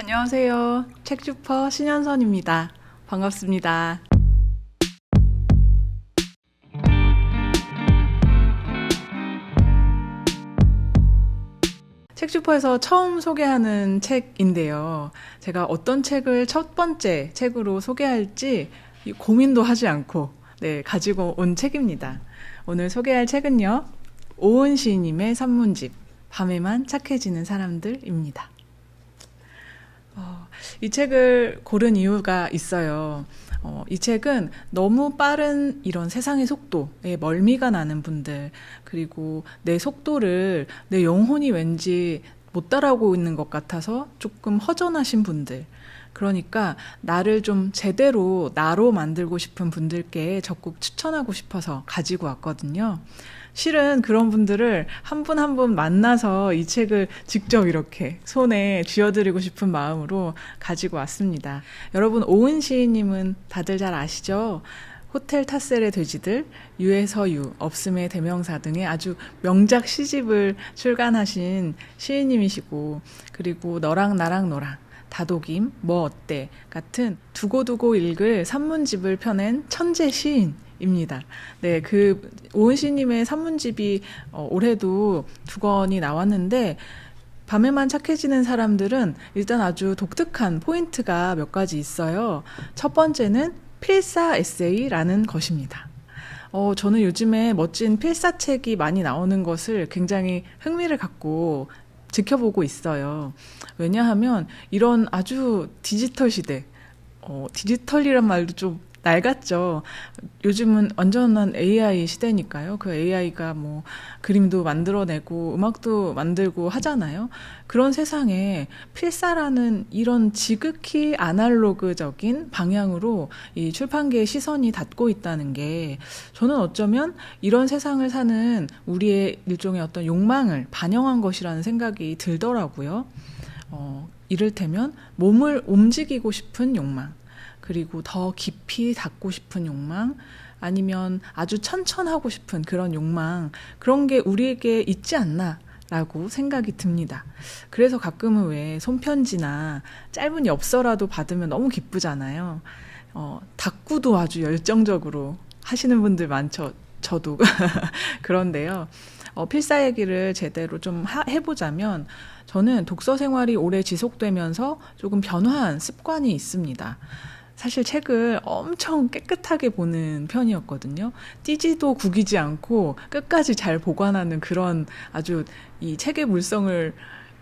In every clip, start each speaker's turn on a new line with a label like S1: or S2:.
S1: 안녕하세요. 책주퍼 신현선입니다. 반갑습니다. 책주퍼에서 처음 소개하는 책인데요. 제가 어떤 책을 첫 번째 책으로 소개할지 고민도 하지 않고 가지고 온 책입니다. 오늘 소개할 책은요. 오은 시인님의 산문집 밤에만 착해지는 사람들입니다. 이 책을 고른 이유가 있어요. 이 책은 너무 빠른 이런 세상의 속도에 멀미가 나는 분들, 그리고 내 속도를 내 영혼이 왠지 못 따라오고 있는 것 같아서 조금 허전하신 분들, 그러니까 나를 좀 제대로 나로 만들고 싶은 분들께 적극 추천하고 싶어서 가지고 왔거든요. 실은 그런 분들을 한 분 한 분 만나서 이 책을 직접 이렇게 손에 쥐어드리고 싶은 마음으로 가지고 왔습니다. 여러분, 오은 시인님은 다들 잘 아시죠? 호텔 타셀의 돼지들, 유에서유, 없음의 대명사 등의 아주 명작 시집을 출간하신 시인님이시고, 그리고 너랑 나랑 너랑, 다독임, 뭐 어때 같은 두고두고 읽을 산문집을 펴낸 천재 시인입니다. 네, 그 오은 시님의 산문집이 올해도 2권이 나왔는데, 밤에만 착해지는 사람들은 일단 아주 독특한 포인트가 몇 가지 있어요. 첫 번째는 필사 에세이라는 것입니다. 저는 요즘에 멋진 필사책이 많이 나오는 것을 굉장히 흥미를 갖고 지켜보고 있어요. 왜냐하면 이런 아주 디지털 시대, 디지털이란 말도 좀 낡았죠. 요즘은 완전한 AI 시대니까요. 그 AI가 뭐 그림도 만들어내고 음악도 만들고 하잖아요. 그런 세상에 필사라는 이런 지극히 아날로그적인 방향으로 이 출판계의 시선이 닿고 있다는 게, 저는 어쩌면 이런 세상을 사는 우리의 일종의 어떤 욕망을 반영한 것이라는 생각이 들더라고요. 이를테면 몸을 움직이고 싶은 욕망, 그리고 더 깊이 닿고 싶은 욕망, 아니면 아주 천천하고 싶은 그런 욕망, 그런 게 우리에게 있지 않나 라고 생각이 듭니다. 그래서 가끔은 왜 손편지나 짧은 엽서라도 받으면 너무 기쁘잖아요. 닦구도 아주 열정적으로 하시는 분들 많죠. 저도. 그런데요. 필사 얘기를 제대로 좀 해보자면, 저는 독서 생활이 오래 지속되면서 조금 변화한 습관이 있습니다. 사실 책을 엄청 깨끗하게 보는 편이었거든요. 띄지도 구기지 않고 끝까지 잘 보관하는 그런 아주 이 책의 물성을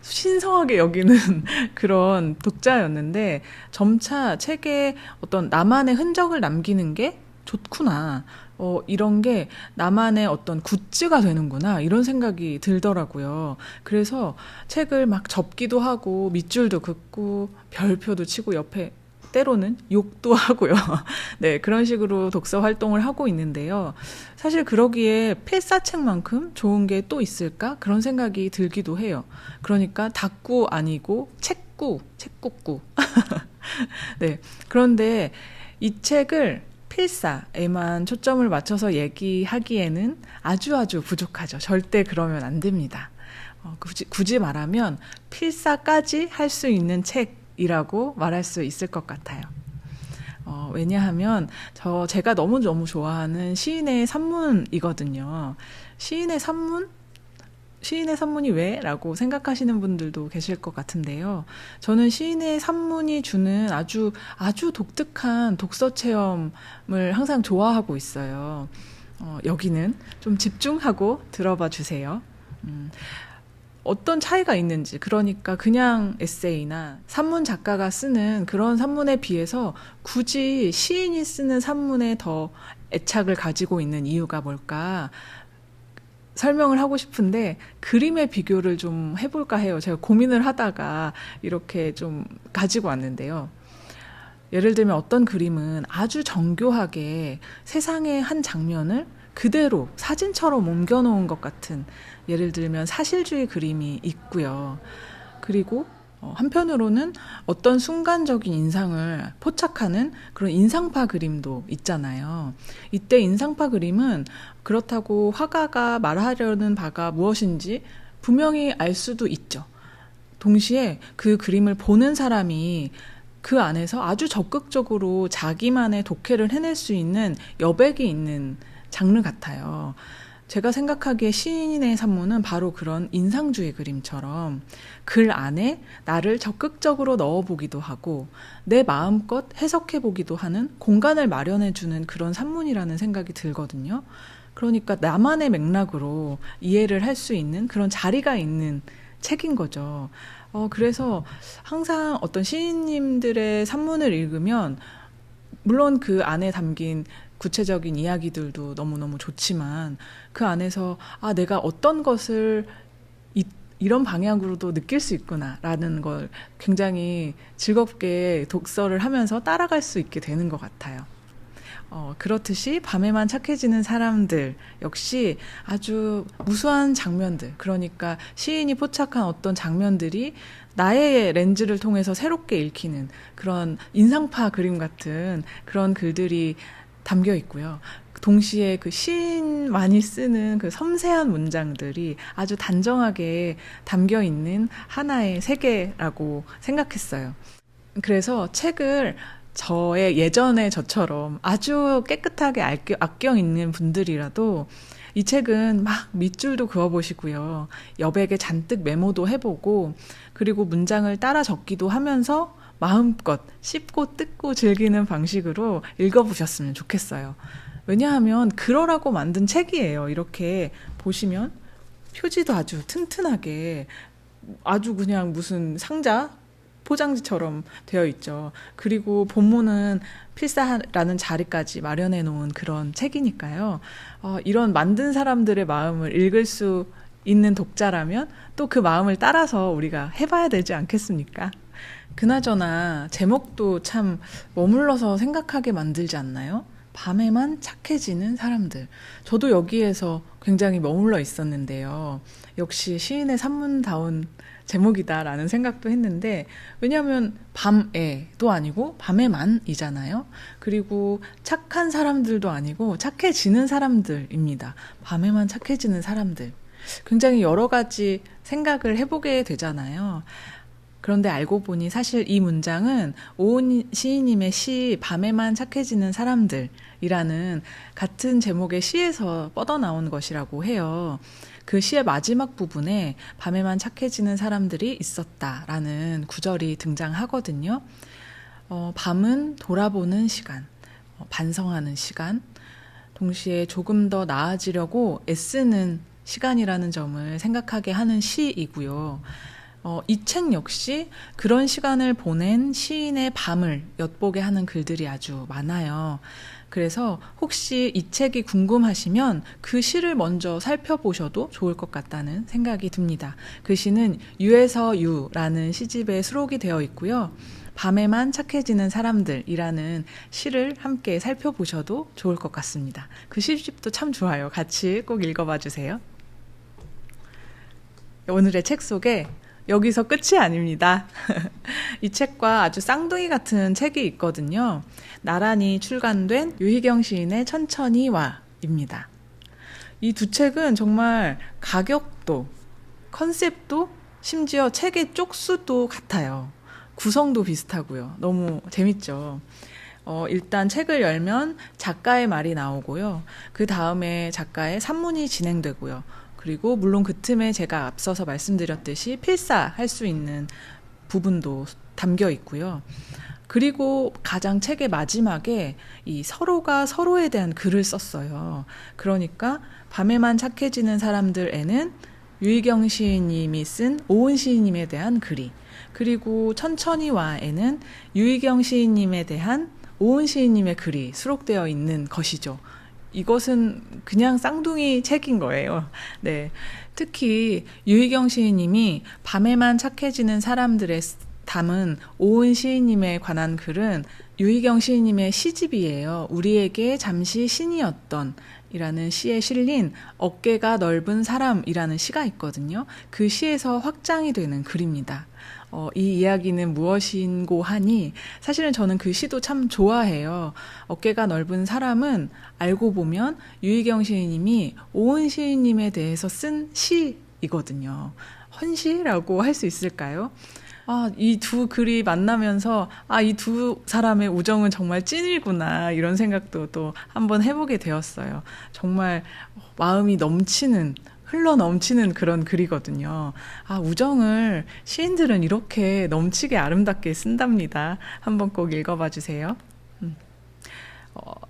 S1: 신성하게 여기는 그런 독자였는데, 점차 책에 어떤 나만의 흔적을 남기는 게 좋구나. 이런 게 나만의 어떤 굿즈가 되는구나. 이런 생각이 들더라고요. 그래서 책을 막 접기도 하고, 밑줄도 긋고, 별표도 치고, 옆에 때로는 욕도 하고요. 네, 그런 식으로 독서 활동을 하고 있는데요. 사실 그러기에 필사책만큼 좋은 게 또 있을까? 그런 생각이 들기도 해요. 그러니까 닭구 아니고 책구구. 네, 그런데 이 책을 필사에만 초점을 맞춰서 얘기하기에는 아주 부족하죠. 절대 그러면 안 됩니다. 굳이 말하면 필사까지 할 수 있는 책이라고 말할 수 있을 것 같아요. 왜냐하면 제가 너무 좋아하는 시인의 산문이거든요. 시인의 산문이 왜? 라고 생각하시는 분들도 계실 것 같은데요. 저는 시인의 산문이 주는 아주 독특한 독서 체험을 항상 좋아하고 있어요. 여기는 좀 집중하고 들어봐 주세요. 어떤 차이가 있는지, 그러니까 그냥 에세이나 산문 작가가 쓰는 그런 산문에 비해서 굳이 시인이 쓰는 산문에 더 애착을 가지고 있는 이유가 뭘까 설명을 하고 싶은데, 그림의 비교를 좀 해볼까 해요. 제가 고민을 하다가 이렇게 좀 가지고 왔는데요. 예를 들면 어떤 그림은 아주 정교하게 세상의 한 장면을 그대로 사진처럼 옮겨놓은 것 같은, 예를 들면 사실주의 그림이 있고요. 그리고 한편으로는 어떤 순간적인 인상을 포착하는 그런 인상파 그림도 있잖아요. 이때 인상파 그림은 그렇다고 화가가 말하려는 바가 무엇인지 분명히 알 수도 있죠. 동시에 그 그림을 보는 사람이 그 안에서 아주 적극적으로 자기만의 독해를 해낼 수 있는 여백이 있는 장르 같아요. 제가 생각하기에 시인의 산문은 바로 그런 인상주의 그림처럼 글 안에 나를 적극적으로 넣어보기도 하고 내 마음껏 해석해보기도 하는 공간을 마련해주는 그런 산문이라는 생각이 들거든요. 그러니까 나만의 맥락으로 이해를 할 수 있는 그런 자리가 있는 책인 거죠. 그래서 항상 어떤 시인님들의 산문을 읽으면 물론 그 안에 담긴 구체적인 이야기들도 너무너무 좋지만 그 안에서 내가 어떤 것을 이런 방향으로도 느낄 수 있구나라는 걸 굉장히 즐겁게 독서를 하면서 따라갈 수 있게 되는 것 같아요. 그렇듯이 밤에만 착해지는 사람들 역시 아주 무수한 장면들, 그러니까 시인이 포착한 어떤 장면들이 나의 렌즈를 통해서 새롭게 읽히는 그런 인상파 그림 같은 그런 글들이 담겨 있고요. 동시에 그 시인만이 쓰는 그 섬세한 문장들이 아주 단정하게 담겨 있는 하나의 세계라고 생각했어요. 그래서 책을 저의 예전의 저처럼 아주 깨끗하게 아껴 읽는 분들이라도 이 책은 막 밑줄도 그어보시고요. 여백에 잔뜩 메모도 해보고 그리고 문장을 따라 적기도 하면서 마음껏 씹고 뜯고 즐기는 방식으로 읽어보셨으면 좋겠어요. 왜냐하면 그러라고 만든 책이에요. 이렇게 보시면 표지도 아주 튼튼하게 아주 그냥 무슨 상자 포장지처럼 되어 있죠. 그리고 본문은 필사라는 자리까지 마련해 놓은 그런 책이니까요. 이런 만든 사람들의 마음을 읽을 수 있는 독자라면 또 그 마음을 따라서 우리가 해봐야 되지 않겠습니까? 그나저나 제목도 참 머물러서 생각하게 만들지 않나요? 밤에만 착해지는 사람들. 저도 여기에서 굉장히 머물러 있었는데요. 역시 시인의 산문다운 제목이다라는 생각도 했는데, 왜냐하면 밤에도 아니고 밤에만이잖아요. 그리고 착한 사람들도 아니고 착해지는 사람들입니다. 밤에만 착해지는 사람들. 굉장히 여러 가지 생각을 해보게 되잖아요. 그런데 알고 보니 사실 이 문장은 오은 시인님의 시 밤에만 착해지는 사람들이라는 같은 제목의 시에서 뻗어나온 것이라고 해요. 그 시의 마지막 부분에 밤에만 착해지는 사람들이 있었다라는 구절이 등장하거든요. 밤은 돌아보는 시간, 반성하는 시간, 동시에 조금 더 나아지려고 애쓰는 시간이라는 점을 생각하게 하는 시이고요. 이 책 역시 그런 시간을 보낸 시인의 밤을 엿보게 하는 글들이 아주 많아요. 그래서 혹시 이 책이 궁금하시면 그 시를 먼저 살펴보셔도 좋을 것 같다는 생각이 듭니다. 그 시는 유에서 유라는 시집에 수록이 되어 있고요. 밤에만 착해지는 사람들이라는 시를 함께 살펴보셔도 좋을 것 같습니다. 그 시집도 참 좋아요. 같이 꼭 읽어봐 주세요. 오늘의 책 소개 여기서 끝이 아닙니다. 이 책과 아주 쌍둥이 같은 책이 있거든요. 나란히 출간된 유희경 시인의 천천히 와입니다. 이 두 책은 정말 가격도, 컨셉도, 심지어 책의 쪽수도 같아요. 구성도 비슷하고요. 너무 재밌죠. 일단 책을 열면 작가의 말이 나오고요. 그 다음에 작가의 산문이 진행되고요. 그리고 물론 그 틈에 제가 앞서서 말씀드렸듯이 필사할 수 있는 부분도 담겨 있고요. 그리고 가장 책의 마지막에 이 서로가 서로에 대한 글을 썼어요. 그러니까 밤에만 착해지는 사람들에는 유희경 시인님이 쓴 오은 시인님에 대한 글이, 그리고 천천히 와에는 유희경 시인님에 대한 오은 시인님의 글이 수록되어 있는 것이죠. 이것은 그냥 쌍둥이 책인 거예요. 네. 특히 유희경 시인님이 밤에만 착해지는 사람들의 담은 오은 시인님에 관한 글은 유희경 시인님의 시집이에요. 우리에게 잠시 신이었던 이라는 시에 실린 어깨가 넓은 사람이라는 시가 있거든요. 그 시에서 확장이 되는 글입니다. 이 이야기는 무엇인고 하니 사실은 저는 그 시도 참 좋아해요. 어깨가 넓은 사람은 알고 보면 유희경 시인님이 오은 시인님에 대해서 쓴 시이거든요. 헌시라고 할 수 있을까요? 이 두 글이 만나면서 이 두 사람의 우정은 정말 찐이구나 이런 생각도 또 한번 해보게 되었어요. 정말 마음이 넘치는 흘러 넘치는 그런 글이거든요. 우정을 시인들은 이렇게 넘치게 아름답게 쓴답니다. 한번 꼭 읽어봐 주세요.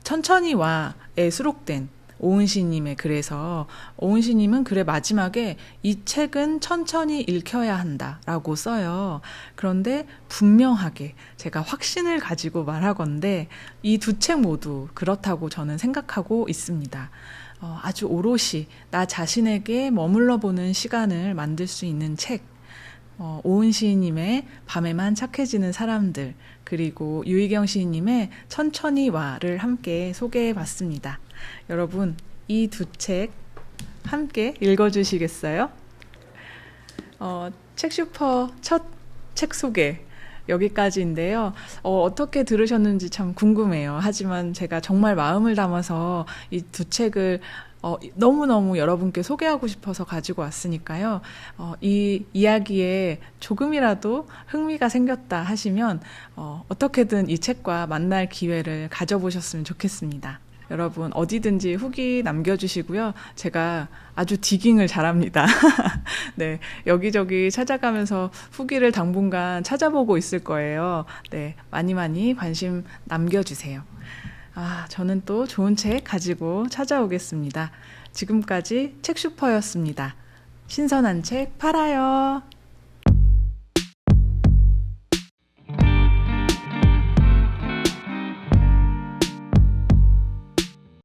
S1: 천천히 와에 수록된 오은시님의 글에서 오은시님은 글의 마지막에 이 책은 천천히 읽혀야 한다라고 써요. 그런데 분명하게 제가 확신을 가지고 말하건대 이 두 책 모두 그렇다고 저는 생각하고 있습니다. 아주 오롯이 나 자신에게 머물러 보는 시간을 만들 수 있는 책, 오은 시인님의 밤에만 착해지는 사람들, 그리고 유희경 시인님의 천천히 와를 함께 소개해 봤습니다. 여러분, 이 두 책 함께 읽어주시겠어요? 책슈퍼 첫 책 소개 여기까지인데요. 어떻게 들으셨는지 참 궁금해요. 하지만 제가 정말 마음을 담아서 이 두 책을 너무너무 여러분께 소개하고 싶어서 가지고 왔으니까요. 이 이야기에 조금이라도 흥미가 생겼다 하시면 어떻게든 이 책과 만날 기회를 가져보셨으면 좋겠습니다. 여러분 어디든지 후기 남겨주시고요. 제가 아주 디깅을 잘합니다. 네, 여기저기 찾아가면서 후기를 당분간 찾아보고 있을 거예요. 네, 많이 관심 남겨주세요. 저는 또 좋은 책 가지고 찾아오겠습니다. 지금까지 책슈퍼였습니다. 신선한 책 팔아요.